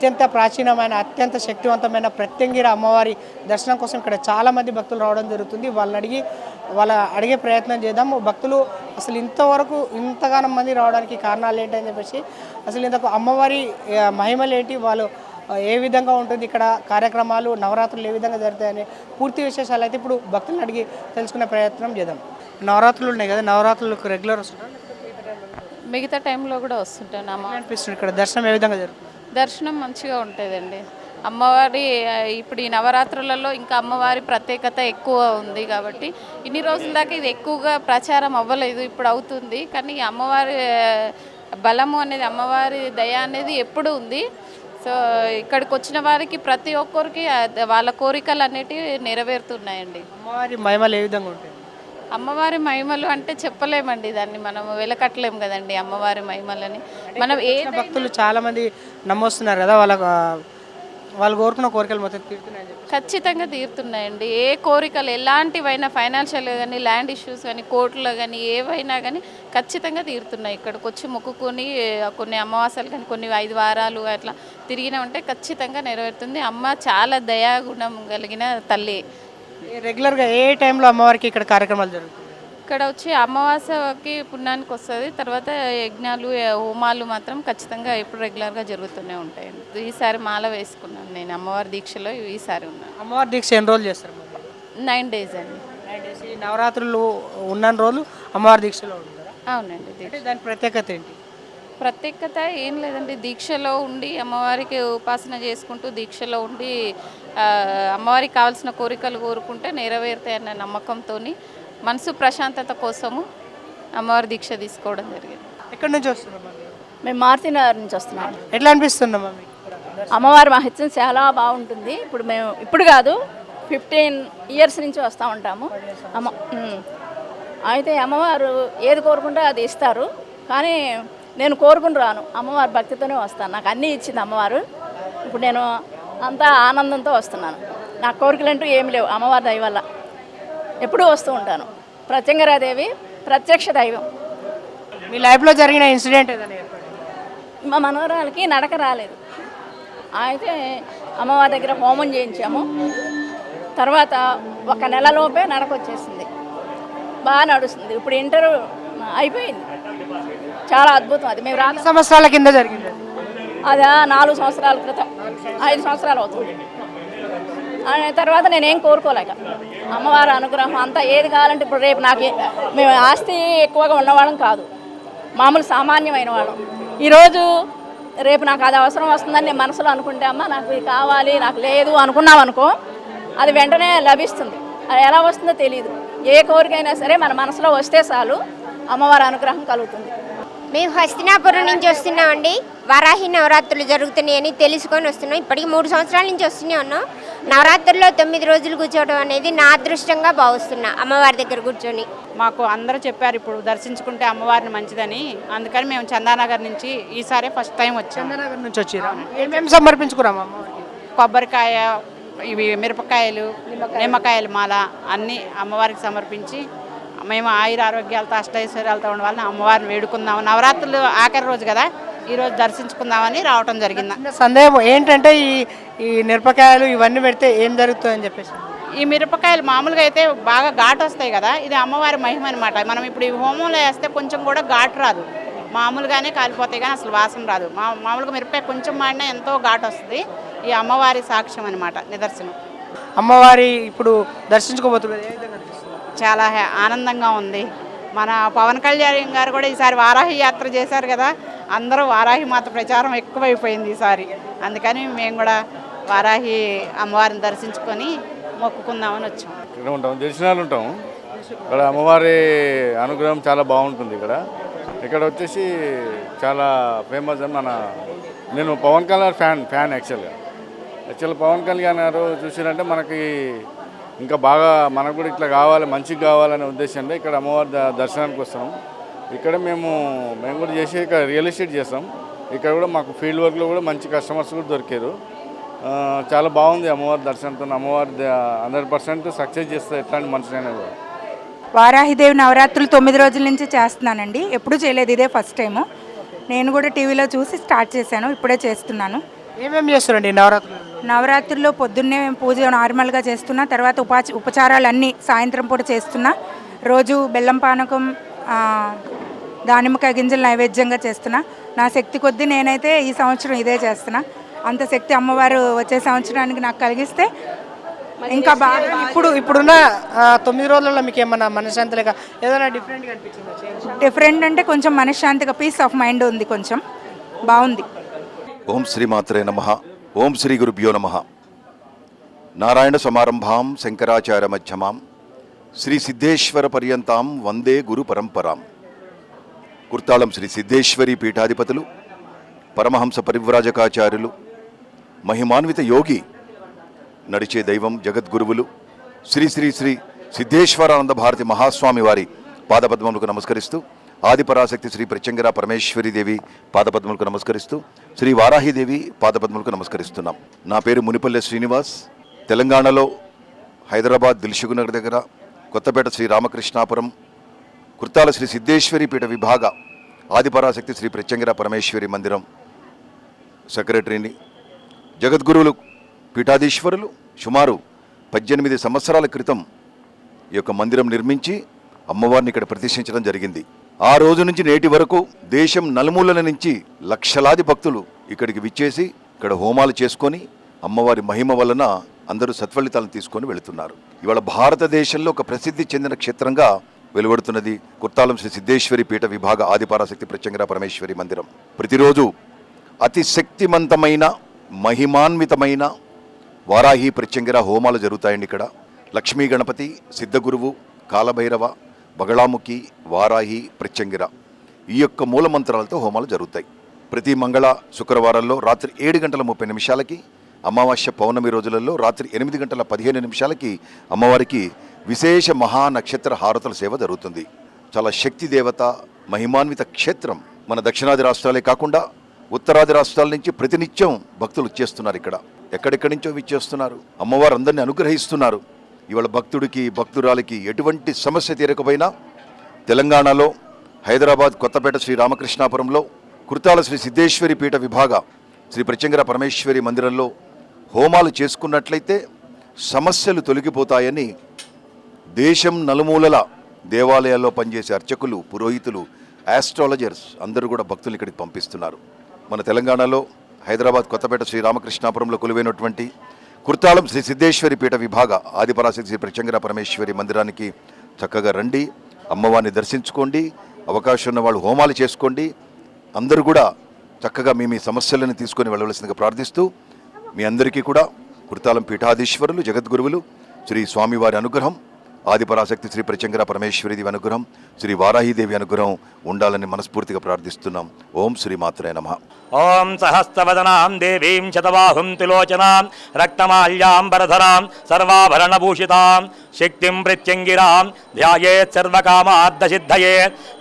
అత్యంత ప్రాచీనమైన అత్యంత శక్తివంతమైన ప్రత్యంగిర అమ్మవారి దర్శనం కోసం ఇక్కడ చాలామంది భక్తులు రావడం జరుగుతుంది. వాళ్ళ అడిగే ప్రయత్నం చేద్దాం. భక్తులు అసలు ఇంతవరకు ఇంతగానో మంది రావడానికి కారణాలు ఏంటని చెప్పేసి, అసలు ఇంతకు అమ్మవారి మహిమలు ఏంటి, వాళ్ళు ఏ విధంగా ఉంటుంది, ఇక్కడ కార్యక్రమాలు నవరాత్రులు ఏ విధంగా జరుగుతాయని పూర్తి విశేషాలు అయితే ఇప్పుడు భక్తులను అడిగి తెలుసుకునే ప్రయత్నం చేద్దాం. నవరాత్రులు ఉన్నాయి కదా, నవరాత్రులకు రెగ్యులర్ వస్తుంటారు, మిగతా టైంలో కూడా వస్తుంటాను. అనిపిస్తుంది ఇక్కడ దర్శనం ఏ విధంగా జరుగుతుంది? దర్శనం మంచిగా ఉంటుందండి. అమ్మవారి ఇప్పుడు ఈ నవరాత్రులలో ఇంకా అమ్మవారి ప్రత్యేకత ఎక్కువ ఉంది కాబట్టి ఇన్ని రోజుల దాకా ఇది ఎక్కువగా ప్రచారం అవ్వలేదు, ఇప్పుడు అవుతుంది. కానీ అమ్మవారి బలము అనేది, అమ్మవారి దయ అనేది ఎప్పుడు ఉంది. సో ఇక్కడికి వచ్చిన వారికి ప్రతి ఒక్కరికి వాళ్ళ కోరికలు అనేటివి నెరవేరుతున్నాయండి. అమ్మవారి మహిమలు ఏ విధంగా ఉంటాయి? అమ్మవారి మహిమలు అంటే చెప్పలేమండి, దాన్ని మనం వెలకట్టలేము కదండి అమ్మవారి మహిమలని. మనం ఏ భక్తులు చాలా మంది నమ్మొస్తున్నారు కదా, వాళ్ళు కోరుకున్న కోరికలు మొత్తం తీరుతున్నాయని చెప్పి. ఖచ్చితంగా తీరుతున్నాయండి. ఏ కోరికలు ఎలాంటివైనా, ఫైనాన్షియల్గా కానీ, ల్యాండ్ ఇష్యూస్ కానీ, కోర్టులో కానీ, ఏవైనా కానీ ఖచ్చితంగా తీరుతున్నాయి. ఇక్కడికి వచ్చి మొక్కుకొని కొన్ని అమావాస్యలు కానీ, కొన్ని 5 వారాలు అట్లా తిరిగినా ఉంటే ఖచ్చితంగా నెరవేరుతుంది. అమ్మ చాలా దయాగుణం కలిగిన తల్లి. రెగ్యులర్గా ఏ టైంలో అమ్మవారికి ఇక్కడ కార్యక్రమాలు జరుగుతాయి? ఇక్కడ వచ్చి అమావాస్యకి పుణ్యానికి వస్తుంది, తర్వాత యజ్ఞాలు హోమాలు మాత్రం ఖచ్చితంగా ఎప్పుడు రెగ్యులర్గా జరుగుతూనే ఉంటాయండి. ఈసారి మాల వేసుకున్నాను నేను, అమ్మవారి దీక్షలో ఈసారి ఉన్నాను. అమ్మవారి దీక్ష ఎన్ని రోజులు చేస్తారు? 9 days అండి. 9 days. ఈ నవరాత్రులు ఉన్న రోజులు అమ్మవారి దీక్షలో ఉంటారా? అవునండి. దీక్ష దాని ప్రత్యేకత ఏంటి? ప్రత్యేకత ఏం లేదండి, దీక్షలో ఉండి అమ్మవారికి ఉపాసన చేసుకుంటూ దీక్షలో ఉండి అమ్మవారికి కావాల్సిన కోరికలు కోరుకుంటే నెరవేరుతాయన్న నమ్మకంతో మనసు ప్రశాంతత కోసము అమ్మవారి దీక్ష తీసుకోవడం జరిగింది. ఎక్కడి నుంచి వస్తున్నాం? మేము మారుతినగర్ నుంచి వస్తున్నాం. ఎట్లా అనిపిస్తున్నాం? అమ్మవారి మహత్యం చాలా బాగుంటుంది. ఇప్పుడు కాదు, 15 years నుంచి వస్తూ ఉంటాము. అయితే అమ్మవారు ఏది కోరుకుంటే అది ఇస్తారు, కానీ నేను కోరుకుని రాను, అమ్మవారి భక్తితోనే వస్తాను. నాకు అన్నీ ఇచ్చింది అమ్మవారు. ఇప్పుడు నేను అంతా ఆనందంతో వస్తున్నాను. నా కోరికలు అంటూ ఏమి లేవు, అమ్మవారి దయ వల్ల ఎప్పుడూ వస్తూ ఉంటాను. ప్రత్యంగరాదేవి ప్రత్యక్ష దైవం. మీ లైఫ్లో జరిగిన ఇన్సిడెంట్ ఏదైనా? మా మనవరాలకి నడక రాలేదు, అయితే అమ్మవారి దగ్గర హోమం చేయించాము. తర్వాత 1 నెలలోపే నడక వచ్చేసింది, బాగా నడుస్తుంది. ఇప్పుడు ఇంటర్ అయిపోయింది. చాలా అద్భుతం. అది మేము 2 సంవత్సరాల కింద జరిగింది. అదా 4 సంవత్సరాల క్రితం, 5 సంవత్సరాలు అవుతుంది. తర్వాత నేనేం కోరుకోలేక అమ్మవారి అనుగ్రహం అంతా ఏది కావాలంటే, ఇప్పుడు రేపు మేము ఆస్తి ఎక్కువగా ఉన్నవాళ్ళం కాదు, మామూలు సామాన్యమైన వాళ్ళం. ఈరోజు రేపు నాకు అది అవసరం వస్తుందని నేను మనసులో అనుకుంటే, అమ్మ నాకు ఇది కావాలి, నాకు లేదు అనుకున్నాం అనుకో, అది వెంటనే లభిస్తుంది. అది ఎలా వస్తుందో తెలియదు. ఏ కోరికైనా సరే మన మనసులో వస్తే చాలు, అమ్మవారి అనుగ్రహం కలుగుతుంది. మేము హస్తినాపురం నుంచి వస్తున్నామండి. వారాహి నవరాత్రులు జరుగుతున్నాయని తెలుసుకొని వస్తున్నాం. ఇప్పటికి 3 సంవత్సరాల నుంచి వస్తూనే ఉన్నాం. నవరాత్రుల్లో 9 రోజులు కూర్చోవడం అనేది నా అదృష్టంగా భావిస్తున్నా, అమ్మవారి దగ్గర కూర్చొని. మాకు అందరూ చెప్పారు ఇప్పుడు దర్శించుకుంటే అమ్మవారిని మంచిదని, అందుకని మేము చందానగర్ నుంచి ఈసారి ఫస్ట్ టైం వచ్చాం. చందానగర్ నుంచి వచ్చారా? ఏమేమి సమర్పించుకున్నాము అమ్మవారికి? కొబ్బరికాయ, ఇవి మిరపకాయలు, నిమ్మకాయలు మాల అన్నీ అమ్మవారికి సమర్పించి మేము ఆయురారోగ్యాలతో అష్టైశ్వర్యాలతో ఉండవాలని అమ్మవారిని వేడుకుందాము. నవరాత్రులు ఆఖరి రోజు కదా, ఈరోజు దర్శించుకుందామని రావటం జరిగింది. సందేహం ఏంటంటే ఈ మిరపకాయలు ఇవన్నీ పెడితే ఏం జరుగుతుందని చెప్పేసి. ఈ మిరపకాయలు మామూలుగా అయితే బాగా ఘాటు వస్తాయి కదా, ఇది అమ్మవారి మహిమ అనమాట. మనం ఇప్పుడు ఈ హోమంలో వేస్తే కొంచెం కూడా ఘాటు రాదు, మామూలుగానే కాలిపోతాయి కానీ అసలు వాసన రాదు. మామూలుగా మిరపకాయ కొంచెం మాడినా ఎంతో ఘాటు వస్తుంది. ఈ అమ్మవారి సాక్ష్యం అనమాట, నిదర్శనం. అమ్మవారి ఇప్పుడు దర్శించుకోబోతున్నారు, ఏ విధంగా అనిపిస్తుంది? చాలా ఆనందంగా ఉంది. మన పవన్ కళ్యాణ్ గారు కూడా ఈసారి వారాహి యాత్ర చేశారు కదా, అందరూ వారాహి మాత ప్రచారం ఎక్కువైపోయింది ఈసారి. అందుకని మేము కూడా వారాహి అమ్మవారిని దర్శించుకొని మొక్కుకుందామని వచ్చాం. ఇక్కడ ఉంటాం, దర్శనాలు ఉంటాం. ఇక్కడ అమ్మవారి అనుగ్రహం చాలా బాగుంటుంది. ఇక్కడ వచ్చేసి చాలా ఫేమస్. నేను పవన్ కళ్యాణ్ ఫ్యాన్ యాక్చువల్గా పవన్ కళ్యాణ్ గారు చూసినంటే మనకి ఇంకా బాగా మనకు కూడా ఇట్లా కావాలి, మంచిగా కావాలనే ఉద్దేశంలో ఇక్కడ అమ్మవారి దర్శనానికి వస్తాం. ఇక్కడ మేము కూడా చేసి ఇక్కడ రియల్ ఎస్టేట్ చేస్తాం. ఇక్కడ కూడా మాకు ఫీల్డ్ వర్క్లో కూడా మంచి కస్టమర్స్ కూడా దొరికారు. చాలా బాగుంది అమ్మవారి దర్శనంతో. అమ్మవారి 100% సక్సెస్ చేస్తుంది ఎట్లాంటి మనుషులైనా కూడా. వారాహిదేవి నవరాత్రులు 9 రోజుల నుంచి చేస్తున్నానండి. ఎప్పుడూ చేయలేదు, ఇదే ఫస్ట్ టైము. నేను కూడా టీవీలో చూసి స్టార్ట్ చేశాను, ఇప్పుడే చేస్తున్నాను. ఏమేమి చేస్తారండి నవరాత్రులు? నవరాత్రుల్లో పొద్దున్నే పూజ నార్మల్గా చేస్తున్నా, తర్వాత ఉపచారాలన్నీ సాయంత్రం పూట చేస్తున్నా. రోజు బెల్లం పానకం, దానిమ్మకాయ గింజలు నైవేద్యంగా చేస్తున్నా. నా శక్తి కొద్దీ నేనైతే ఈ సంవత్సరం ఇదే చేస్తున్నా. అంత శక్తి అమ్మవారు వచ్చే సంవత్సరానికి నాకు కలిగిస్తే ఇంకా బాగా. ఇప్పుడున్న 9 రోజులలో మీకు ఏమన్నా మనశ్శాంతి లేక ఏదైనా డిఫరెంట్గా అనిపించిందా? డిఫరెంట్ అంటే కొంచెం మనశ్శాంతిగా, పీస్ ఆఫ్ మైండ్ ఉంది, కొంచెం బాగుంది. ఓం శ్రీమాత్రే నమః. ఓం శ్రీ గురుభ్యో నమః. నారాయణ సమారంభాం శంకరాచార్య మధ్యమాం శ్రీ సిద్ధేశ్వర పర్యంతాం వందే గురు పరంపరాం. కుర్తాళం శ్రీ సిద్ధేశ్వరి పీఠాధిపతులు, పరమహంస పరివ్రాజకాచార్యులు, మహిమాన్విత యోగి, నడిచే దైవం, జగద్గురువులు శ్రీ శ్రీ శ్రీ సిద్ధేశ్వరానంద భారతి మహాస్వామి వారి పాదపద్మములకు నమస్కరిస్తూ, ఆదిపరాశక్తి శ్రీ ప్రత్యంగర పరమేశ్వరీదేవి పాదపద్మలకు నమస్కరిస్తూ, శ్రీ వారాహిదేవి పాదపద్మలకు నమస్కరిస్తున్నాం. నా పేరు మునిపల్లె శ్రీనివాస్. తెలంగాణలో హైదరాబాద్ దిల్సుఖ్నగర్ దగ్గర కొత్తపేట శ్రీ రామకృష్ణాపురం కుర్తాల శ్రీ సిద్ధేశ్వరి పీఠ విభాగ ఆదిపరాశక్తి శ్రీ ప్రత్యంగర పరమేశ్వరి మందిరం సెక్రటరీని. జగద్గురువులు పీఠాధీశ్వరులు సుమారు 18 సంవత్సరాల క్రితం ఈ యొక్క మందిరం నిర్మించి అమ్మవారిని ఇక్కడ ప్రతిష్ఠించడం జరిగింది. ఆ రోజు నుంచి నేటి వరకు దేశం నలుమూలల నుంచి లక్షలాది భక్తులు ఇక్కడికి విచ్చేసి ఇక్కడ హోమాలు చేసుకొని అమ్మవారి మహిమ వలన అందరూ సత్ఫలితాలను తీసుకొని వెళుతున్నారు. ఇవాళ భారతదేశంలో ఒక ప్రసిద్ధి చెందిన క్షేత్రంగా వెలువడుతున్నది కుర్తాళం శ్రీ సిద్ధేశ్వరి పీఠ విభాగ ఆదిపరాశక్తి ప్రత్యంగర పరమేశ్వరి మందిరం. ప్రతిరోజు అతి శక్తిమంతమైన మహిమాన్వితమైన వారాహి ప్రత్యంగర హోమాలు జరుగుతాయండి. ఇక్కడ లక్ష్మీ గణపతి, సిద్ధగురువు, కాలభైరవ, బగళాముఖి, వారాహి, ప్రత్యంగిర ఈ యొక్క మూలమంత్రాలతో హోమాలు జరుగుతాయి. ప్రతి మంగళ శుక్రవారాల్లో రాత్రి 7:30 అమావాస్య పౌర్ణమి రోజులలో రాత్రి 8:15 అమ్మవారికి విశేష మహానక్షత్ర హారతుల సేవ జరుగుతుంది. చాలా శక్తి దేవత, మహిమాన్విత క్షేత్రం. మన దక్షిణాది రాష్ట్రాలే కాకుండా ఉత్తరాది రాష్ట్రాల నుంచి ప్రతినిత్యం భక్తులు వచ్చేస్తున్నారు. ఇక్కడ ఎక్కడెక్కడి నుంచో విచ్చేస్తున్నారు. అమ్మవారు అందరినీ అనుగ్రహిస్తున్నారు. ఇవాళ భక్తుడికి, భక్తురాలికి ఎటువంటి సమస్య తీరకపోయినా తెలంగాణలో హైదరాబాద్ కొత్తపేట శ్రీ రామకృష్ణాపురంలో కుర్తాల శ్రీ సిద్ధేశ్వరి పీఠ విభాగ శ్రీ ప్రత్యంగర పరమేశ్వరి మందిరంలో హోమాలు చేసుకున్నట్లయితే సమస్యలు తొలగిపోతాయని దేశం నలుమూలల దేవాలయాల్లో పనిచేసే అర్చకులు, పురోహితులు, ఆస్ట్రాలజర్స్ అందరూ కూడా భక్తులు ఇక్కడికి పంపిస్తున్నారు. మన తెలంగాణలో హైదరాబాద్ కొత్తపేట శ్రీ రామకృష్ణాపురంలో కొలువైనటువంటి కుర్తాళం శ్రీ సిద్ధేశ్వరి పీఠ విభాగ ఆదిపరాశక్తి శ్రీ ప్రత్యంగర పరమేశ్వరి మందిరానికి చక్కగా రండి, అమ్మవారిని దర్శించుకోండి. అవకాశం ఉన్న వాళ్ళు హోమాలు చేసుకోండి. అందరూ కూడా చక్కగా మీ సమస్యలను తీసుకొని వెళ్ళవలసిందిగా ప్రార్థిస్తూ, మీ అందరికీ కూడా కుర్తాళం పీఠాధీశ్వరులు, జగద్గురువులు శ్రీ స్వామివారి అనుగ్రహం, ఆదిపరాశక్తి శ్రీ ప్రత్యంగర పరమేశ్వరీదేవి అనుగ్రహం, శ్రీ వారాహిదేవి అనుగ్రహం ఉండాలని మనస్ఫూర్తిగా ప్రార్థిస్తున్నాం. ఓం శ్రీమాత్రే నమః. ఓం సహస్రవదనాం దేవీం శతబాహుం త్రిలోచనాం రక్తమాల్యాంబరధరాం సర్వాభరణభూషితాం శక్తిం ప్రత్యంగిరాం ధ్యాయేత్ సర్వకామార్థసిద్ధయే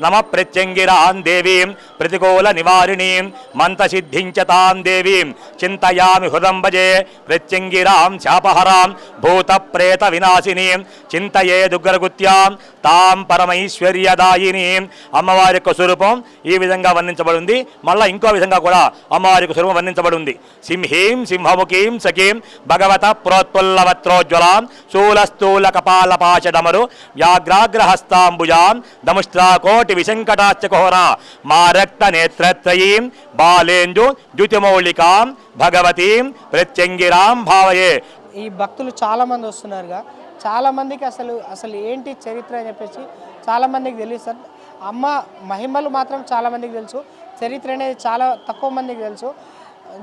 నమ ప్రత్యంగిరాం దేవీం ప్రతికూల నివారిణీం మంత్రసిద్ధించ తాం దేవీం చింతయామి హృదం భజే ప్రత్యంగిరాం శాపహరాం భూతప్రేత వినాశినీం చింతయేదుగ్రగుత్యాం తాం పరమైశ్వర్యదాయినీం. అమ్మవారి యొక్క స్వరూపం ఈ విధంగా వర్ణించబడింది. మళ్ళీ ఇంకో విధంగా కూడా అమ్మవారి యొక్క స్వరూపం వర్ణించబడింది. సింహీం సింహముఖీం సఖీం భగవత ప్రోత్పుల్లవత్రోజ్వలాం శూలస్థూల కపాలపాశడమరు వ్యాఘ్రాగ్రహస్తాంబుజాం దముష్ట్రాకోటి విశంకటాచ్చకోహరా మారక్త నేత్రత్రయీం బాలేందు ద్యుతిమౌళికాం భగవతీం ప్రత్యంగిరాం భావయే. ఈ భక్తులు చాలామంది వస్తున్నారుగా, చాలామందికి అసలు ఏంటి చరిత్ర అని చెప్పేసి చాలామందికి తెలియదు సార్. అమ్మ మహిమలు మాత్రం చాలామందికి తెలుసు, చరిత్ర అనేది చాలా తక్కువ మందికి తెలుసు.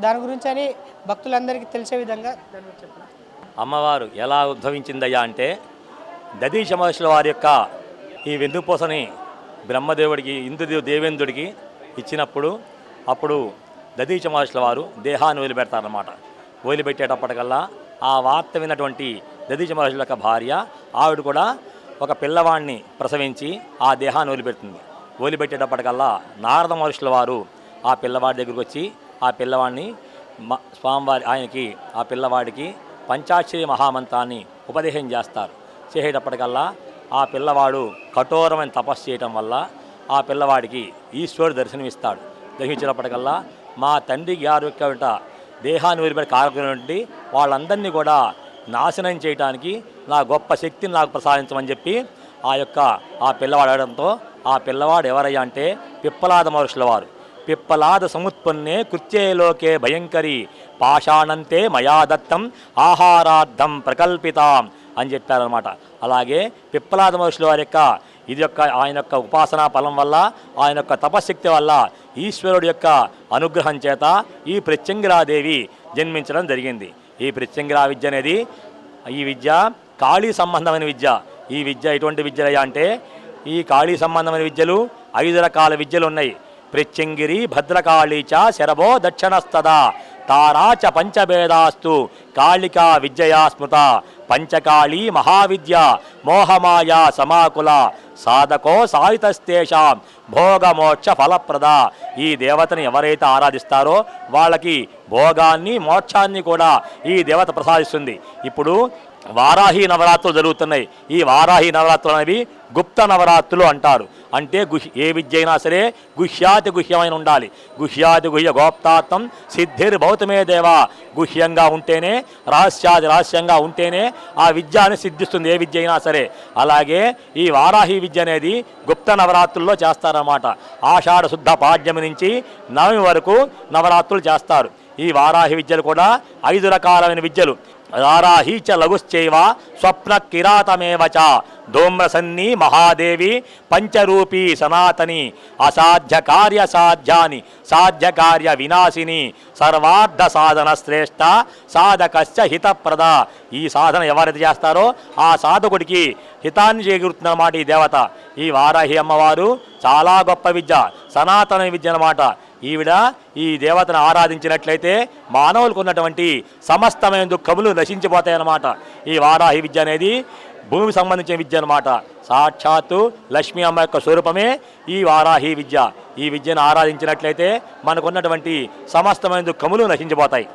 దాని గురించి అని భక్తులందరికీ తెలిసే విధంగా దాని గురించి చెప్పండి. అమ్మవారు ఎలా ఉద్భవించిందయ్యా అంటే, దదీశ మహర్షుల వారి యొక్క ఈ వెన్నుపూసని బ్రహ్మదేవుడికి, దేవేంద్రుడికి ఇచ్చినప్పుడు అప్పుడు దదీశ మహర్షుల వారు దేహాన్ని వదిలిపెడతారన్నమాట. వదిలిపెట్టేటప్పటికల్లా ఆ వార్త విన్నటువంటి దదీశ మహర్షుల యొక్క భార్య ఆవిడ కూడా ఒక పిల్లవాడిని ప్రసవించి ఆ దేహాన్ని వదిలిపెడుతుంది. వదిలిపెట్టేటప్పటికల్లా నారద మహర్షుల వారు ఆ పిల్లవాడి దగ్గరికి వచ్చి ఆ పిల్లవాడిని స్వామివారి ఆ పిల్లవాడికి పంచాక్షరి మహామంత్రాన్ని ఉపదేశం చేస్తారు. చేసేటప్పటికల్లా ఆ పిల్లవాడు కఠోరమైన తపస్సు చేయటం వల్ల ఆ పిల్లవాడికి ఈశ్వరుడు దర్శనమిస్తాడు. దర్శించినప్పటికల్లా మా తండ్రి గారి యొక్క దేహాన్ని వదిలిపెట్టి కారకున్నటువంటి వాళ్ళందరినీ కూడా నాశనం చేయడానికి నా గొప్ప శక్తిని నాకు ప్రసాదించమని చెప్పి ఆ పిల్లవాడు అడగడంతో ఆ పిల్లవాడు ఎవరయ్యా అంటే పిప్పలాద మహర్షుల వారు. పిప్పలాద సముత్పన్నే కృత్యేలోకే భయంకరి పాషాణంతే మయా దత్తం ఆహారార్థం ప్రకల్పితాం అని చెప్పారనమాట. అలాగే పిప్పలాద మహర్షుల వారి ఆయన యొక్క ఉపాసనా ఫలం వల్ల, ఆయన యొక్క తపశక్తి వల్ల, ఈశ్వరుడు యొక్క అనుగ్రహం చేత ఈ ప్రత్యంగిరాదేవి జన్మించడం జరిగింది. ఈ ప్రత్యంగిరా విద్య అనేది ఈ విద్య కాళీ సంబంధమైన విద్య. ఈ విద్య ఎటువంటి విద్యలయ్యా అంటే ఈ కాళీ సంబంధమైన విద్యలు 5 రకాల విద్యలు ఉన్నాయి. ప్రత్యంగిరి భద్రకాళీచ శరభో దక్షిణస్తదా తారాచ పంచభేదాస్తు కాళికా విద్యయా స్మృత పంచకాళీ మహావిద్య మోహమాయా సమాకుల సాధకో సాయుతస్తేషాం భోగమోక్ష ఫలప్రద. ఈ దేవతని ఎవరైతే ఆరాధిస్తారో వాళ్ళకి భోగాన్ని మోక్షాన్ని కూడా ఈ దేవత ప్రసాదిస్తుంది. ఇప్పుడు వారాహి నవరాత్రులు జరుగుతున్నాయి. ఈ వారాహి నవరాత్రులు అనేవి గుప్త నవరాత్రులు అంటారు. అంటే ఏ విద్య అయినా సరే గుహ్యాతి గుహ్యమైన ఉండాలి. గుహ్యాతి గుహ్య గోప్తాత్వం సిద్ధిర్ భౌతమే దేవ. గుహ్యంగా ఉంటేనే, రహస్యాది రహస్యంగా ఉంటేనే ఆ విద్య అని సిద్ధిస్తుంది, ఏ విద్య అయినా సరే. అలాగే ఈ వారాహి విద్య అనేది గుప్త నవరాత్రుల్లో చేస్తారన్నమాట. ఆషాఢ శుద్ధ పాడ్యమి నుంచి నవమి వరకు నవరాత్రులు చేస్తారు. ఈ వారాహి విద్యలు కూడా 5 రకాలైన విద్యలు. వారాహి చ లఘుశ్చైవ స్వప్న కిరాతమేవ చ ధూమ్రసన్ని మహాదేవి పంచరూపీ సనాతని అసాధ్య కార్య సాధ్యాని సాధ్య కార్య వినాశిని సర్వార్థ సాధన శ్రేష్ఠ సాధకశ్చ హితప్రద. ఈ సాధన ఎవరైతే చేస్తారో ఆ సాధకుడికి హితాన్ని చేకూరుతుందన్నమాట ఈ దేవత. ఈ వారాహి అమ్మవారు చాలా గొప్ప విద్య, సనాతన విద్య అన్నమాట. ఈవిడ ఈ దేవతను ఆరాధించినట్లయితే మానవులకు ఉన్నటువంటి సమస్తమైన దుఃఖములు నశించిపోతాయన్నమాట. ఈ వారాహి విద్య అనేది భూమికి సంబంధించిన విద్య అన్నమాట. సాక్షాత్తు లక్ష్మీ అమ్మ యొక్క స్వరూపమే ఈ వారాహి విద్య. ఈ విద్యను ఆరాధించినట్లయితే మనకున్నటువంటి సమస్తమైన దుఃఖములు నశించిపోతాయి.